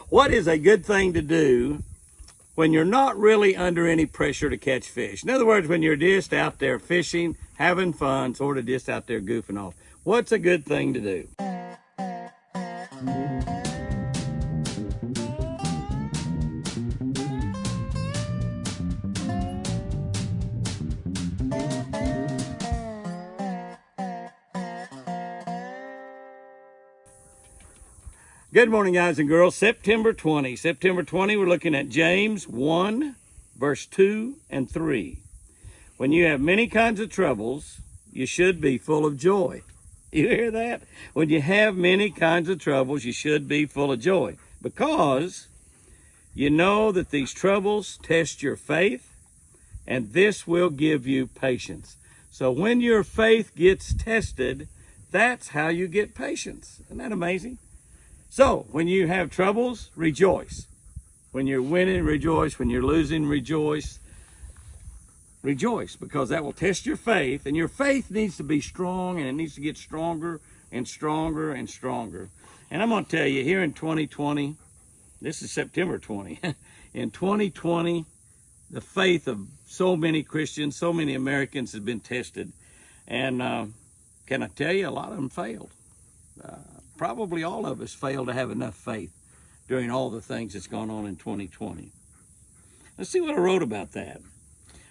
What is a good thing to do when you're not really under any pressure to catch fish? In other words, when you're just out there fishing, having fun, sort of just out there goofing off. What's a good thing to do? Good morning, guys and girls. September 20. September 20, we're looking at James 1, verse 2 and 3. When you have many kinds of troubles, you should be full of joy. You hear that? When you have many kinds of troubles, you should be full of joy, because you know that these troubles test your faith, and this will give you patience. So when your faith gets tested, that's how you get patience. Isn't that amazing? So when you have troubles, rejoice. When you're winning, rejoice. When you're losing, rejoice. Rejoice, because that will test your faith, and your faith needs to be strong, and it needs to get stronger and stronger and stronger. And I'm going to tell you, here in 2020, this is September 20, in 2020, the faith of so many Christians, so many Americans has been tested. And can I tell you, a lot of them failed. Probably all of us failed to have enough faith during all the things that's gone on in 2020. Let's see what I wrote about that.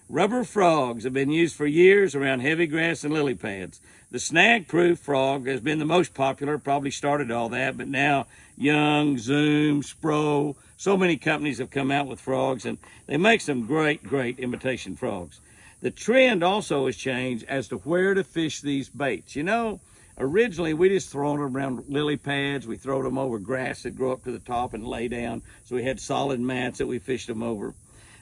Rubber frogs have been used for years around heavy grass and lily pads. The snag-proof frog has been the most popular, probably started all that, but now Young, Zoom, Spro, so many companies have come out with frogs, and they make some great, great imitation frogs. The trend also has changed as to where to fish these baits. You know, originally, we just thrown them around lily pads. We throw them over grass that grow up to the top and lay down. So we had solid mats that we fished them over.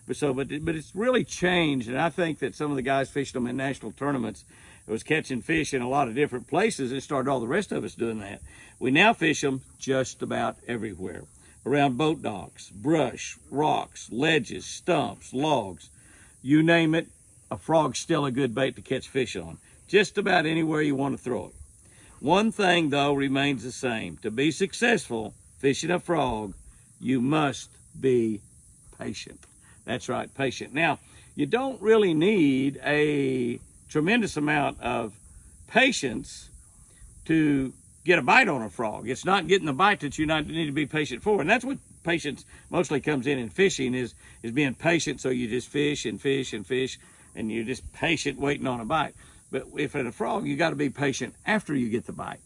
But it's really changed, and I think that some of the guys fished them in national tournaments. It was catching fish in a lot of different places. It started all the rest of us doing that. We now fish them just about everywhere. Around boat docks, brush, rocks, ledges, stumps, logs. You name it, a frog's still a good bait to catch fish on. Just about anywhere you want to throw it. One thing, though, remains the same. To be successful fishing a frog, you must be patient. That's right, patient. Now, you don't really need a tremendous amount of patience to get a bite on a frog. It's not getting the bite that you need to be patient for. And that's what patience mostly comes in fishing, is being patient. So you just fish and fish and fish, and you're just patient waiting on a bite. But if at a frog, you got to be patient after you get the bite,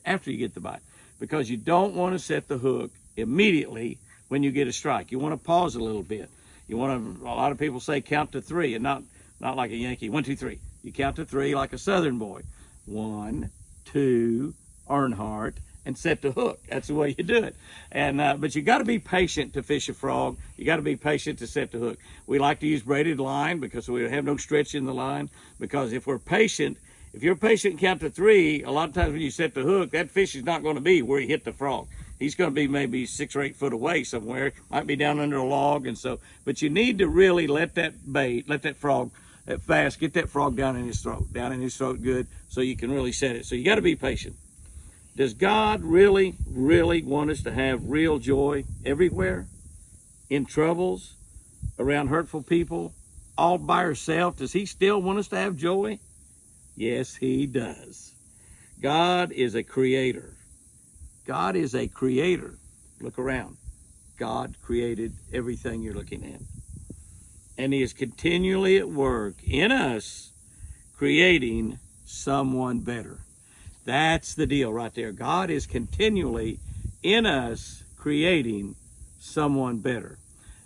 because you don't want to set the hook immediately when you get a strike. You want to pause a little bit. A lot of people say count to three, and not like a Yankee. 1, 2, 3. You count to three like a Southern boy. 1, 2, Earnhardt, and set the hook. That's the way you do it. And but you got to be patient to fish a frog. You got to be patient to set the hook. We like to use braided line because we have no stretch in the line. Because if you're patient and count to three, a lot of times when you set the hook, that fish is not going to be where you hit the frog. He's going to be maybe 6 or 8 foot away somewhere. Might be down under a log, but you need to really let that frog, that fast, get that frog down in his throat good, so you can really set it. So you got to be patient. Does God really, really want us to have real joy everywhere? In troubles, around hurtful people, all by ourselves? Does he still want us to have joy? Yes, he does. God is a creator. God is a creator. Look around. God created everything you're looking at. And he is continually at work in us, creating someone better. That's the deal right there. God is continually in us, creating someone better.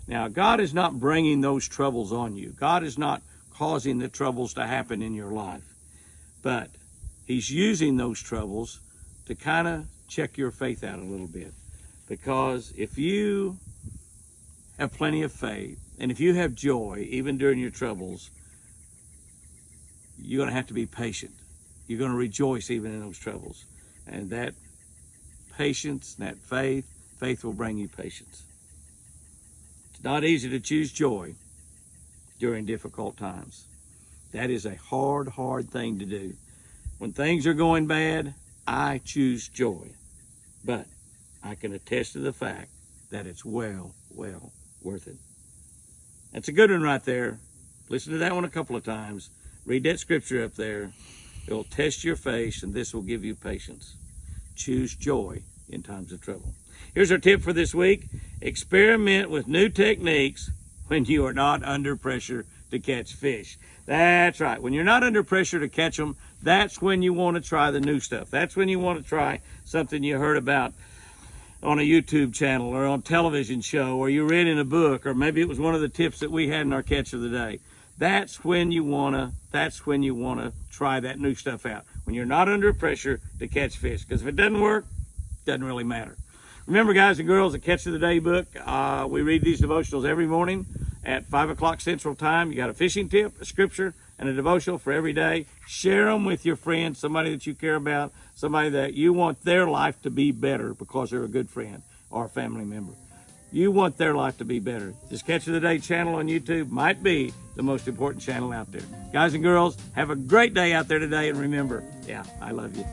Now, God is not bringing those troubles on you. God is not causing the troubles to happen in your life. But he's using those troubles to kind of check your faith out a little bit. Because if you have plenty of faith, and if you have joy, even during your troubles, you're going to have to be patient. You're going to rejoice even in those troubles. And that patience, that faith will bring you patience. It's not easy to choose joy during difficult times. That is a hard, hard thing to do. When things are going bad, I choose joy. But I can attest to the fact that it's well worth it. That's a good one right there. Listen to that one a couple of times. Read that scripture up there. It'll test your faith, and this will give you patience. Choose joy in times of trouble. Here's our tip for this week. Experiment with new techniques when you are not under pressure to catch fish. That's right. When you're not under pressure to catch them, that's when you want to try the new stuff. That's when you want to try something you heard about on a YouTube channel or on a television show, or you read in a book, or maybe it was one of the tips that we had in our catch of the day. That's when you wanna try that new stuff out. When you're not under pressure to catch fish. Because if it doesn't work, it doesn't really matter. Remember, guys and girls, the Catch of the Day book, we read these devotionals every morning at 5 o'clock Central Time. You got a fishing tip, a scripture, and a devotional for every day. Share them with your friends, somebody that you care about, somebody that you want their life to be better because they're a good friend or a family member. You want their life to be better. This Catch of the Day channel on YouTube might be the most important channel out there. Guys and girls, have a great day out there today, and remember, I love you.